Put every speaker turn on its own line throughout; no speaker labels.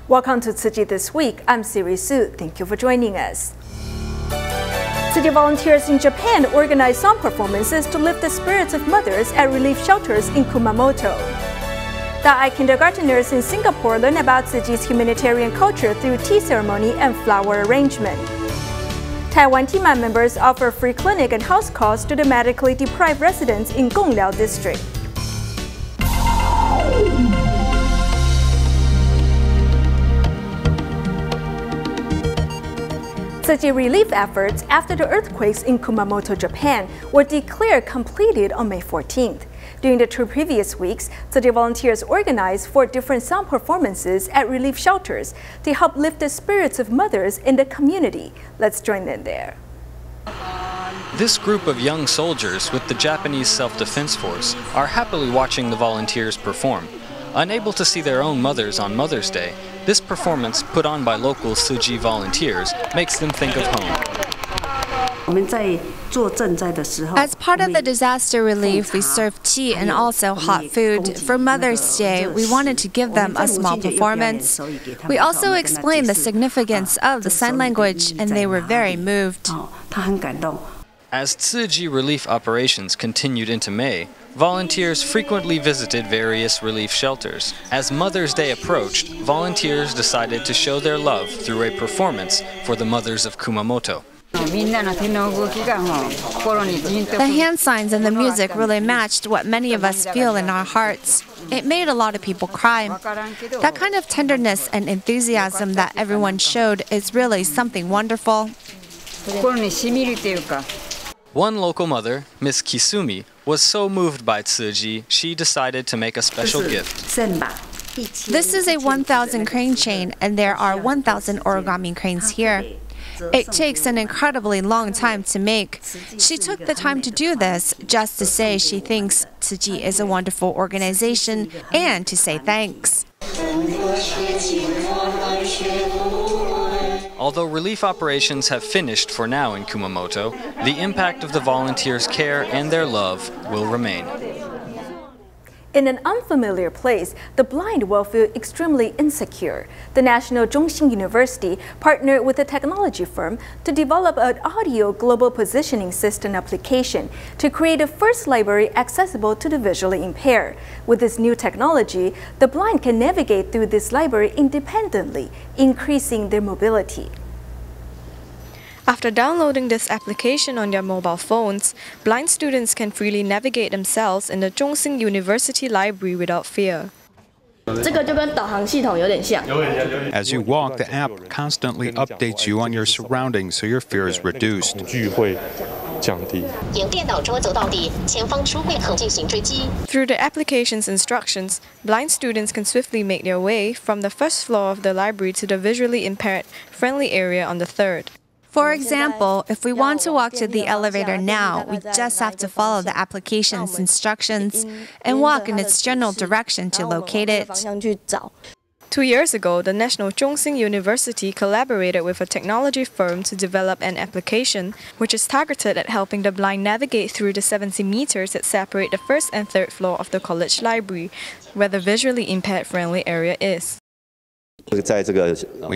Welcome to Tzu Chi This Week. I'm Siri Su. Thank you for joining us. Tzu Chi volunteers in Japan organize song performances to lift the spirits of mothers at relief shelters in Kumamoto. Daai kindergarteners in Singapore learn about Tzu Chi's humanitarian culture through tea ceremony and flower arrangement. Taiwan TIMA members offer free clinic and house calls to the medically deprived residents in Gongliao District. Tzu Chi relief efforts after the earthquakes in Kumamoto, Japan, were declared completed on May 14th. During the 2 previous weeks, Tzu Chi volunteers organized 4 different sound performances at relief shelters to help lift the spirits of mothers in the community. Let's join them there.
This group of young soldiers with the Japanese Self-Defense Force are happily watching the volunteers perform. Unable to see their own mothers on Mother's Day, this performance, put on by local Tzu Chi volunteers, makes them think of home.
As part of the disaster relief, we serve tea and also hot food. For Mother's Day, we wanted to give them a small performance. We also explained the significance of the sign language, and they were very moved.
As Tzu Chi relief operations continued into May, volunteers frequently visited various relief shelters. As Mother's Day approached, volunteers decided to show their love through a performance for the mothers of Kumamoto.
The hand signs and the music really matched what many of us feel in our hearts. It made a lot of people cry. That kind of tenderness and enthusiasm that everyone showed is really something wonderful.
One local mother, Miss Kisumi, was so moved by Tzu Chi, she decided to make a special gift.
This is a 1,000 crane chain, and there are 1,000 origami cranes here. It takes an incredibly long time to make. She took the time to do this just to say she thinks Tzu Chi is a wonderful organization and to say thanks.
Although relief operations have finished for now in Kumamoto, the impact of the volunteers' care and their love will remain.
In an unfamiliar place, the blind will feel extremely insecure. The National Zhongxin University partnered with a technology firm to develop an audio global positioning system application to create a first library accessible to the visually impaired. With this new technology, the blind can navigate through this library independently, increasing their mobility.
After downloading this application on their mobile phones, blind students can freely navigate themselves in the Zhongxin University Library without fear.
As you walk, the app constantly updates you on your surroundings so your fear is reduced.
Through the application's instructions, blind students can swiftly make their way from the first floor of the library to the visually impaired friendly area on the 3rd.
For example, if we want to walk to the elevator now, we just have to follow the application's instructions and walk in its general direction to locate it.
2 years ago, the National Zhongxin University collaborated with a technology firm to develop an application which is targeted at helping the blind navigate through the 70 meters that separate the 1st and 3rd floor of the college library, where the visually impaired friendly area is.
We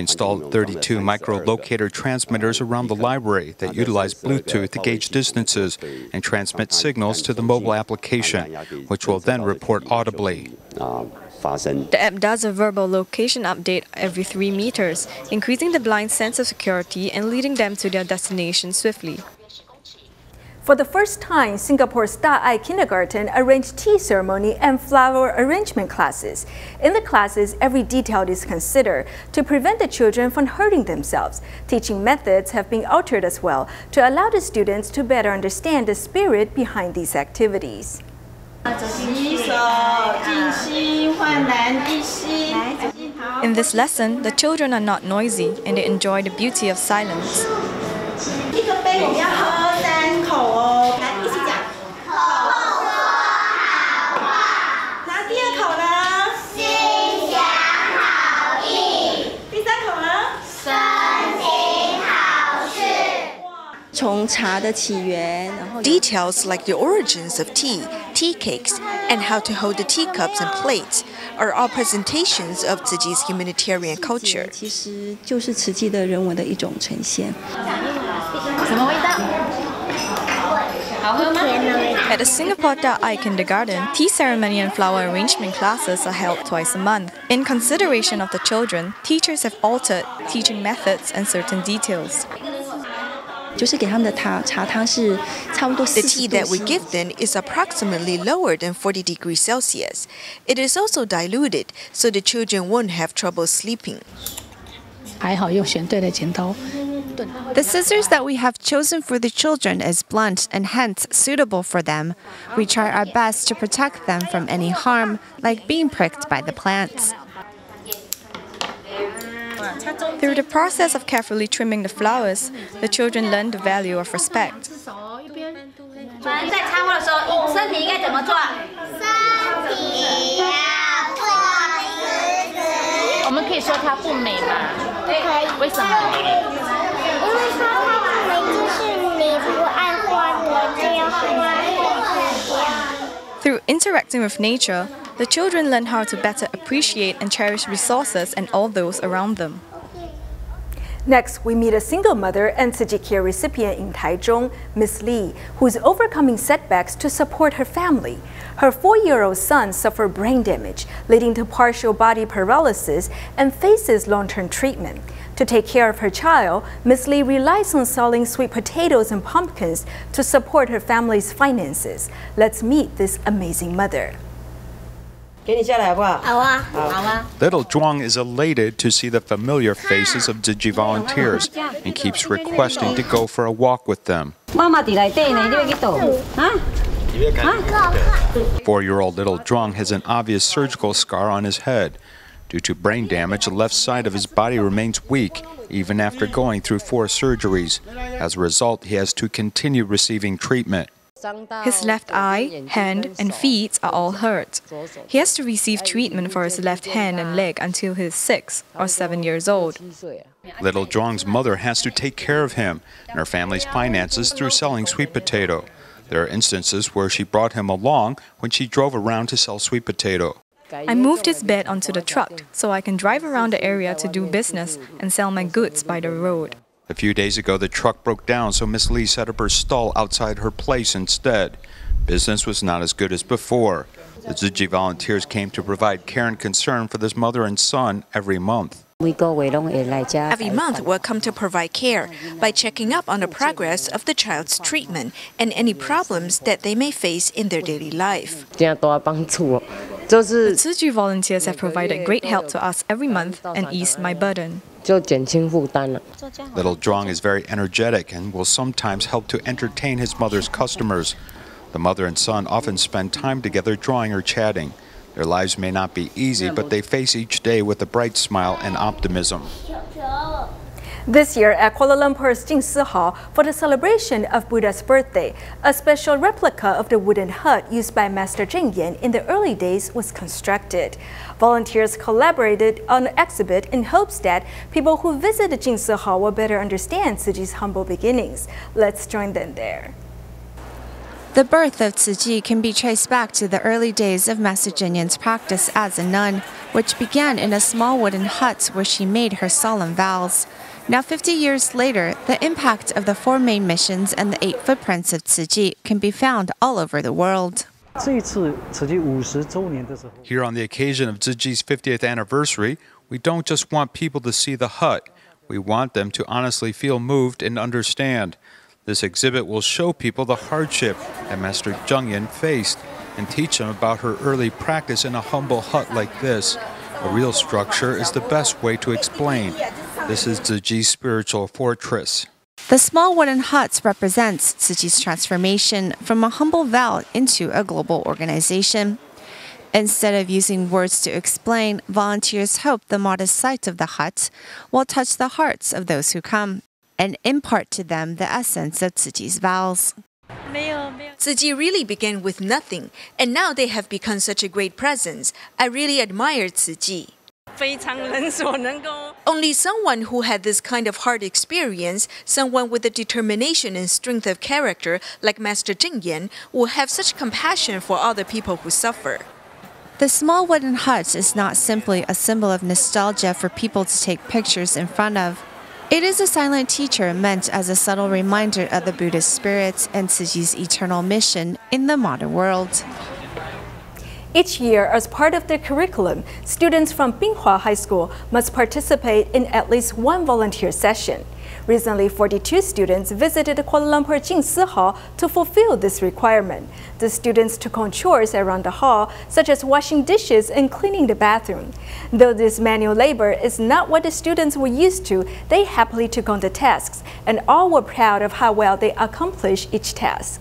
installed 32 micro-locator transmitters around the library that utilize Bluetooth to gauge distances and transmit signals to the mobile application, which will then report audibly.
The app does a verbal location update every 3 meters, increasing the blind's sense of security and leading them to their destination swiftly.
For the first time, Singapore's Daai kindergarten arranged tea ceremony and flower arrangement classes. In the classes, every detail is considered to prevent the children from hurting themselves. Teaching methods have been altered as well to allow the students to better understand the spirit behind these activities.
In this lesson, the children are not noisy and they enjoy the beauty of silence.
Details like the origins of tea, tea cakes, and how to hold the teacups and plates are all presentations of Tzu Chi's humanitarian culture.
At the Singapore Da'ai Kindergarten, tea ceremony and flower arrangement classes are held twice a month. In consideration of the children, teachers have altered teaching methods and certain details.
The tea that we give them is approximately lower than 40 degrees Celsius. It is also diluted, so the children won't have trouble sleeping.
The scissors that we have chosen for the children is blunt and hence suitable for them. We try our best to protect them from any harm, like being pricked by the plants.
Through the process of carefully trimming the flowers, the children learn the value of respect. Through interacting with nature, the children learn how to better appreciate and cherish resources and all those around them.
Next, we meet a single mother and Tzu Chi Care recipient in Taichung, Miss Lee, who is overcoming setbacks to support her family. Her 4-year-old son suffered brain damage, leading to partial body paralysis and faces long-term treatment. To take care of her child, Miss Lee relies on selling sweet potatoes and pumpkins to support her family's finances. Let's meet this amazing mother.
Little Zhuang is elated to see the familiar faces of Tzu Chi volunteers and keeps requesting to go for a walk with them. 4-year-old little Zhuang has an obvious surgical scar on his head. Due to brain damage, the left side of his body remains weak, even after going through 4 surgeries. As a result, he has to continue receiving treatment.
His left eye, hand, and feet are all hurt. He has to receive treatment for his left hand and leg until he is 6 or 7 years old.
Little Zhuang's mother has to take care of him and her family's finances through selling sweet potato. There are instances where she brought him along when she drove around to sell sweet potato.
I moved his bed onto the truck so I can drive around the area to do business and sell my goods by the road.
A few days ago, the truck broke down, so Miss Lee set up her stall outside her place instead. Business was not as good as before. The Tzu Chi volunteers came to provide care and concern for this mother and son every month.
Every month, we'll come to provide care by checking up on the progress of the child's treatment and any problems that they may face in their daily life.
The Tzu Chi volunteers have provided great help to us every month and eased my burden.
Little Zhuang is very energetic and will sometimes help to entertain his mother's customers. The mother and son often spend time together drawing or chatting. Their lives may not be easy, but they face each day with a bright smile and optimism.
This year at Kuala Lumpur's Jingsi Hall, for the celebration of Buddha's birthday, a special replica of the wooden hut used by Master Zheng Yan in the early days was constructed. Volunteers collaborated on the exhibit in hopes that people who visit the Jingsi Hall will better understand Tzu Chi's humble beginnings. Let's join them there.
The birth of Tzu Chi can be traced back to the early days of Master Zheng Yan's practice as a nun, which began in a small wooden hut where she made her solemn vows. Now 50 years later, the impact of the 4 main missions and the 8 footprints of Tzu Chi can be found all over the world.
Here on the occasion of Tzu Chi's 50th anniversary, we don't just want people to see the hut. We want them to honestly feel moved and understand. This exhibit will show people the hardship that Master Zheng Yan faced and teach them about her early practice in a humble hut like this. A real structure is the best way to explain. This is Tzu Chi's spiritual fortress.
The small wooden huts represents Tzu Chi's transformation from a humble vow into a global organization. Instead of using words to explain, volunteers hope the modest sight of the hut will touch the hearts of those who come and impart to them the essence of Tzu Chi's vows.
Tzu Chi really began with nothing, and now they have become such a great presence. I really admire Tzu Chi. Only someone who had this kind of hard experience, someone with the determination and strength of character like Master Zheng Yan, will have such compassion for other people who suffer.
The small wooden hut is not simply a symbol of nostalgia for people to take pictures in front of. It is a silent teacher meant as a subtle reminder of the Buddhist spirits and Tzu Chi's eternal mission in the modern world.
Each year, as part of their curriculum, students from Binghua High School must participate in at least one volunteer session. Recently, 42 students visited the Kuala Lumpur Jingsi Hall to fulfill this requirement. The students took on chores around the hall, such as washing dishes and cleaning the bathroom. Though this manual labor is not what the students were used to, they happily took on the tasks, and all were proud of how well they accomplished each task.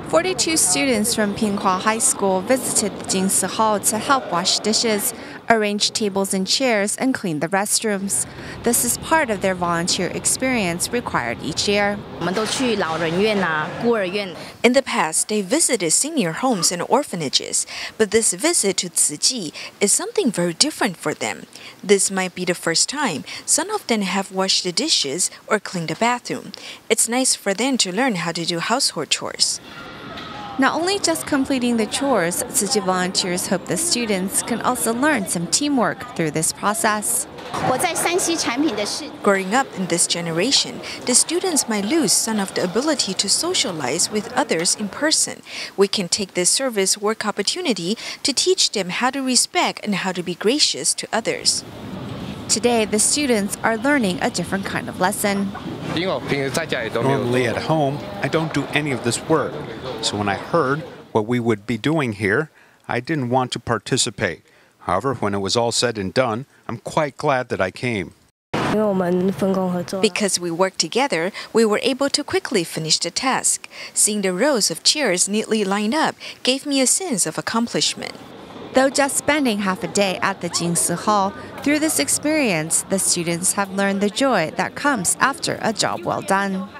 42 students from Binghua High School visited the Jingsi Hall to help wash dishes, arrange tables and chairs, and clean the restrooms. This is part of their volunteer experience required each year.
In the past, they visited senior homes and orphanages, but this visit to Tzu Chi is something very different for them. This might be the first time some of them have washed the dishes or cleaned the bathroom. It's nice for them to learn how to do household chores.
Not only just completing the chores, Tzu Chi volunteers hope the students can also learn some teamwork through this process.
Growing up in this generation, the students might lose some of the ability to socialize with others in person. We can take this service work opportunity to teach them how to respect and how to be gracious to others.
Today, the students are learning a different kind of lesson.
Normally at home, I don't do any of this work. So when I heard what we would be doing here, I didn't want to participate. However, when it was all said and done, I'm quite glad that I came.
Because we worked together, we were able to quickly finish the task. Seeing the rows of chairs neatly lined up gave me a sense of accomplishment.
Though just spending half a day at the Jingsi Hall, through this experience, the students have learned the joy that comes after a job well done.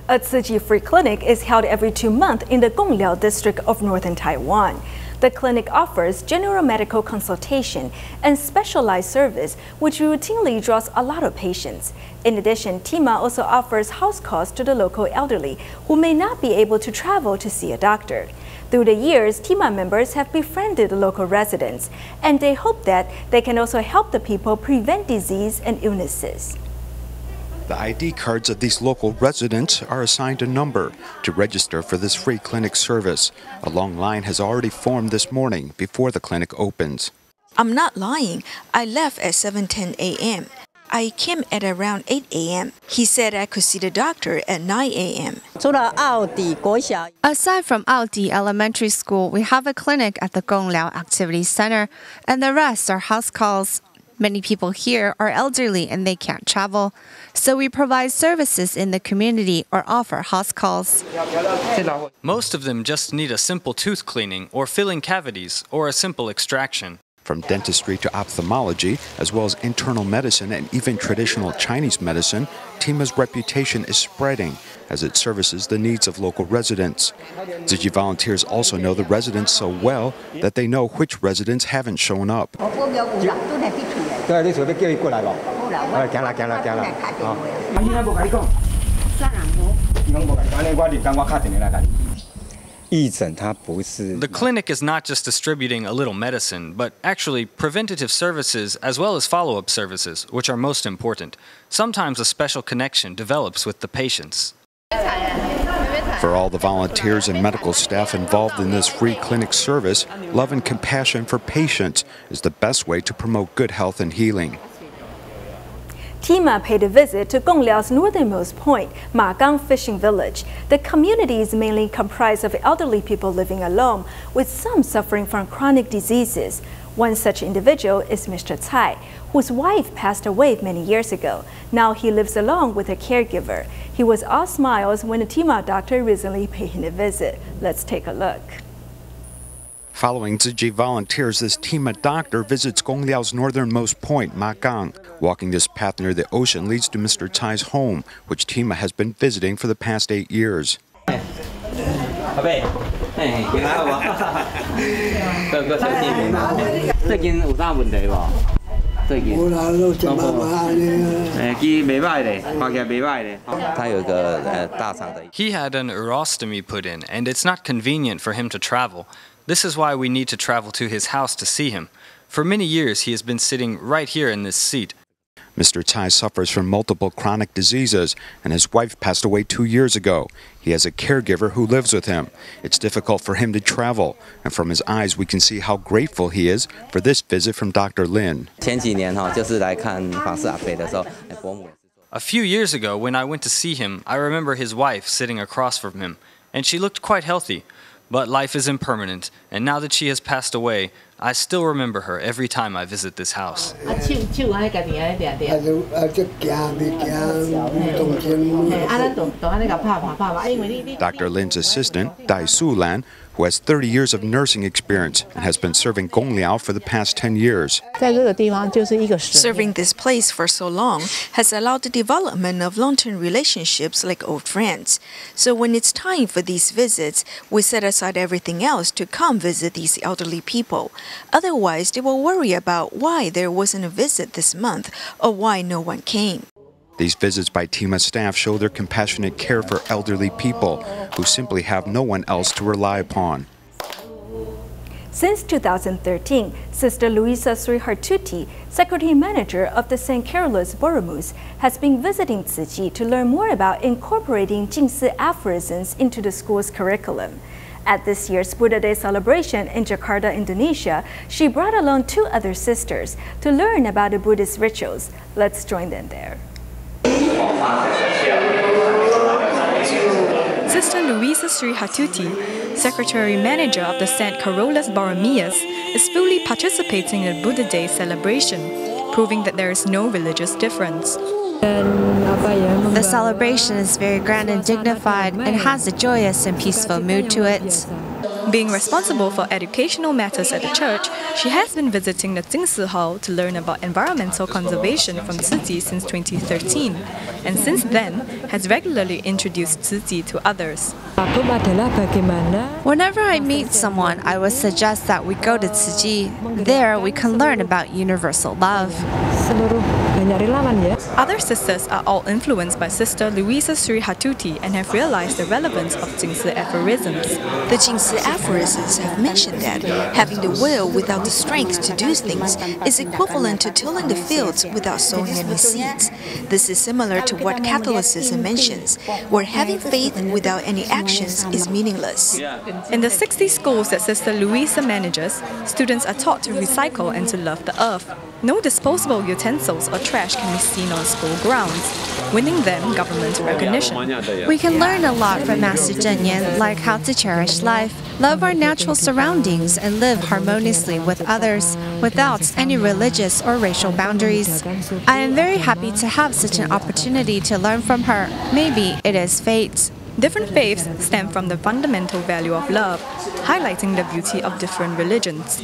A Tzu Chi free clinic is held every 2 months in the Gongliao District of northern Taiwan. The clinic offers general medical consultation and specialized service, which routinely draws a lot of patients. In addition, TIMA also offers house calls to the local elderly who may not be able to travel to see a doctor. Through the years, TIMA members have befriended the local residents, and they hope that they can also help the people prevent disease and illnesses.
The ID cards of these local residents are assigned a number to register for this free clinic service. A long line has already formed this morning before the clinic opens.
I'm not lying. I left at 7:10 a.m. I came at around 8 a.m. He said I could see the doctor at 9 a.m.
Aside from Aodi Elementary School, we have a clinic at the Gongliao Activity Center, and the rest are house calls. Many people here are elderly and they can't travel, so we provide services in the community or offer house calls.
Most of them just need a simple tooth cleaning or filling cavities or a simple extraction.
From dentistry to ophthalmology, as well as internal medicine and even traditional Chinese medicine, TIMA's reputation is spreading as it services the needs of local residents. Tzu Chi volunteers also know the residents so well that they know which residents haven't shown up.
The clinic is not just distributing a little medicine, but actually preventative services as well as follow-up services, which are most important. Sometimes a special connection develops with the patients.
For all the volunteers and medical staff involved in this free clinic service, love and compassion for patients is the best way to promote good health and healing.
TIMA paid a visit to Gongliao's northernmost point, Magang Fishing Village. The community is mainly comprised of elderly people living alone, with some suffering from chronic diseases. One such individual is Mr. Tsai, whose wife passed away many years ago. Now he lives alone with a caregiver. He was all smiles when a TIMA doctor recently paid him a visit. Let's take a look.
Following Tzu Chi volunteers, this TIMA doctor visits Gongliao's northernmost point, Magang. Walking this path near the ocean leads to Mr. Tsai's home, which TIMA has been visiting for the past 8 years.
He had an urostomy put in, and it's not convenient for him to travel. This is why we need to travel to his house to see him. For many years, he has been sitting right here in this seat.
Mr. Tsai suffers from multiple chronic diseases, and his wife passed away 2 years ago. He has a caregiver who lives with him. It's difficult for him to travel, and from his eyes we can see how grateful he is for this visit from Dr. Lin.
A few years ago, when I went to see him, I remember his wife sitting across from him, and she looked quite healthy. But life is impermanent, and now that she has passed away, I still remember her every time I visit this house.
Dr. Lin's assistant, Dai Su Lan, who has 30 years of nursing experience and has been serving Gongliao for the past 10 years.
Serving this place for so long has allowed the development of long-term relationships like old friends. So when it's time for these visits, we set aside everything else to come visit these elderly people. Otherwise, they will worry about why there wasn't a visit this month or why no one came.
These visits by TIMA staff show their compassionate care for elderly people who simply have no one else to rely upon.
Since 2013, Sister Luisa Srihartuti, Secretary Manager of the St. Carolus Borromus, has been visiting Tzu Chi to learn more about incorporating Jingsi aphorisms into the school's curriculum. At this year's Buddha Day celebration in Jakarta, Indonesia, she brought along 2 other sisters to learn about the Buddhist rituals. Let's join them there.
Sister Luisa Srihartuti, Secretary Manager of the St. Carolus Borromeus, is fully participating in the Buddha Day celebration, proving that there is no religious difference.
The celebration is very grand and dignified and has a joyous and peaceful mood to it.
Being responsible for educational matters at the church, she has been visiting the Jingsi Hall to learn about environmental conservation from Tzu Chi since 2013, and since then has regularly introduced Tzu Chi to others.
Whenever I meet someone, I would suggest that we go to Tzu Chi. There we can learn about universal love.
Other sisters are all influenced by Sister Luisa Srihartuti and have realized the relevance of Jingsi aphorisms.
The Jingsi aphorisms have mentioned that having the will without the strength to do things is equivalent to tilling the fields without sowing any seeds. This is similar to what Catholicism mentions, where having faith without any actions is meaningless.
In the 60 schools that Sister Luisa manages, students are taught to recycle and to love the earth. No disposable utensils or trash can be seen on school grounds, winning them government recognition.
We can learn a lot from Master Zheng Yan, like how to cherish life, love our natural surroundings, and live harmoniously with others without any religious or racial boundaries. I am very happy to have such an opportunity to learn from her. Maybe it is fate.
Different faiths stem from the fundamental value of love, highlighting the beauty of different religions.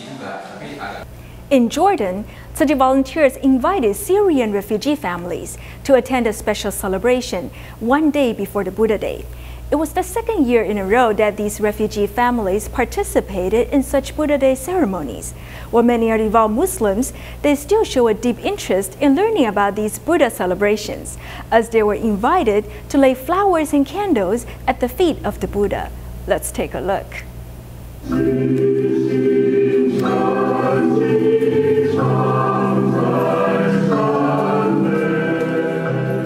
In Jordan, Tzu Chi volunteers invited Syrian refugee families to attend a special celebration one day before the Buddha Day. It was the second year in a row that these refugee families participated in such Buddha Day ceremonies. While many are devout Muslims, they still show a deep interest in learning about these Buddha celebrations, as they were invited to lay flowers and candles at the feet of the Buddha. Let's take a look.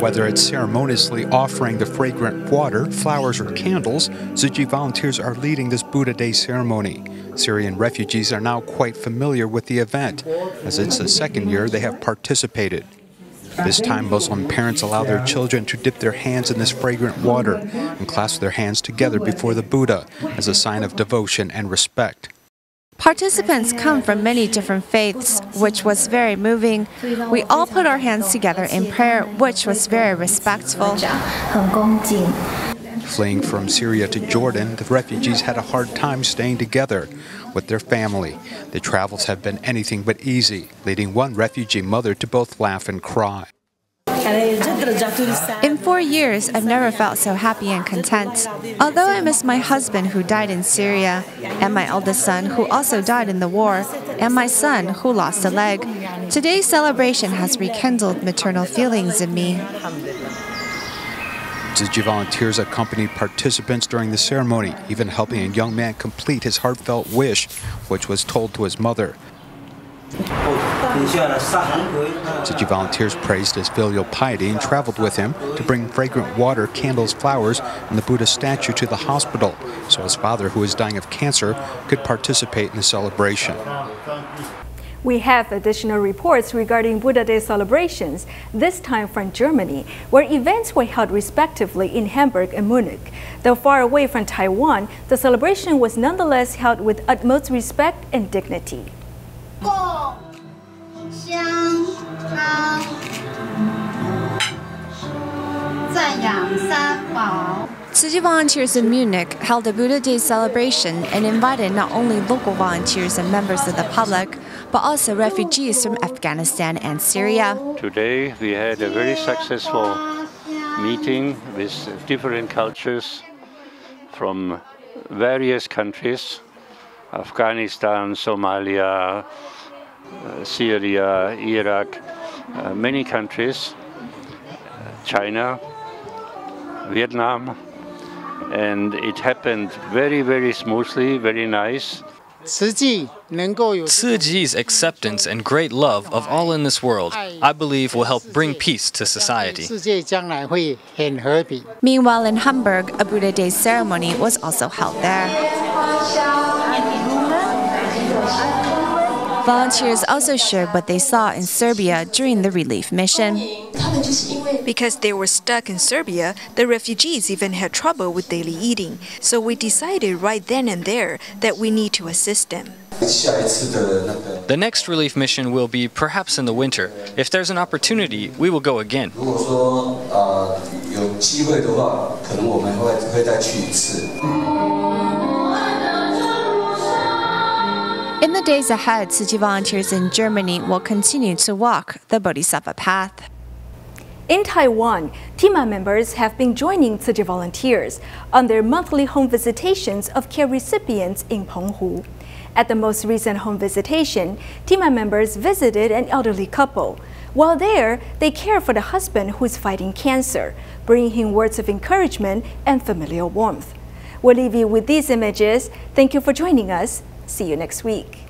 Whether it's ceremoniously offering the fragrant water, flowers, or candles, Tzu Chi volunteers are leading this Buddha Day ceremony. Syrian refugees are now quite familiar with the event, as it's the second year they have participated. This time, Muslim parents allow their children to dip their hands in this fragrant water and clasp their hands together before the Buddha as a sign of devotion and respect.
Participants come from many different faiths, which was very moving. We all put our hands together in prayer, which was very respectful.
Fleeing from Syria to Jordan, the refugees had a hard time staying together with their family. The travels have been anything but easy, leading one refugee mother to both laugh and cry.
In 4 years, I've never felt so happy and content. Although I miss my husband who died in Syria, and my eldest son who also died in the war, and my son who lost a leg, today's celebration has rekindled maternal feelings in me.
Tzu Chi volunteers accompanied participants during the ceremony, even helping a young man complete his heartfelt wish, which was told to his mother. Tzu Chi volunteers praised his filial piety and traveled with him to bring fragrant water, candles, flowers, and the Buddha statue to the hospital, so his father, who is dying of cancer, could participate in the celebration.
We have additional reports regarding Buddha Day celebrations, this time from Germany, where events were held respectively in Hamburg and Munich. Though far away from Taiwan, the celebration was nonetheless held with utmost respect and dignity.
Tzu Chi volunteers in Munich held a Buddha Day celebration and invited not only local volunteers and members of the public, but also refugees from Afghanistan and Syria.
Today we had a very successful meeting with different cultures from various countries: Afghanistan, Somalia, Syria, Iraq, many countries, China, Vietnam, and it happened very, very smoothly, very nice.
Tzu Chi's acceptance and great love of all in this world, I believe, will help bring peace to society.
Meanwhile, in Hamburg, a Buddha Day ceremony was also held there. Volunteers also shared what they saw in Serbia during the relief mission.
Because they were stuck in Serbia, the refugees even had trouble with daily eating. So we decided right then and there that we need to assist them.
The next relief mission will be perhaps in the winter. If there's an opportunity, we will go again.
In the days ahead, Tzu Chi volunteers in Germany will continue to walk the Bodhisattva path.
In Taiwan, TIMA members have been joining Tzu Chi volunteers on their monthly home visitations of care recipients in澎湖. At the most recent home visitation, TIMA members visited an elderly couple. While there, they care for the husband who is fighting cancer, bringing him words of encouragement and familial warmth. We'll leave you with these images. Thank you for joining us. See you next week.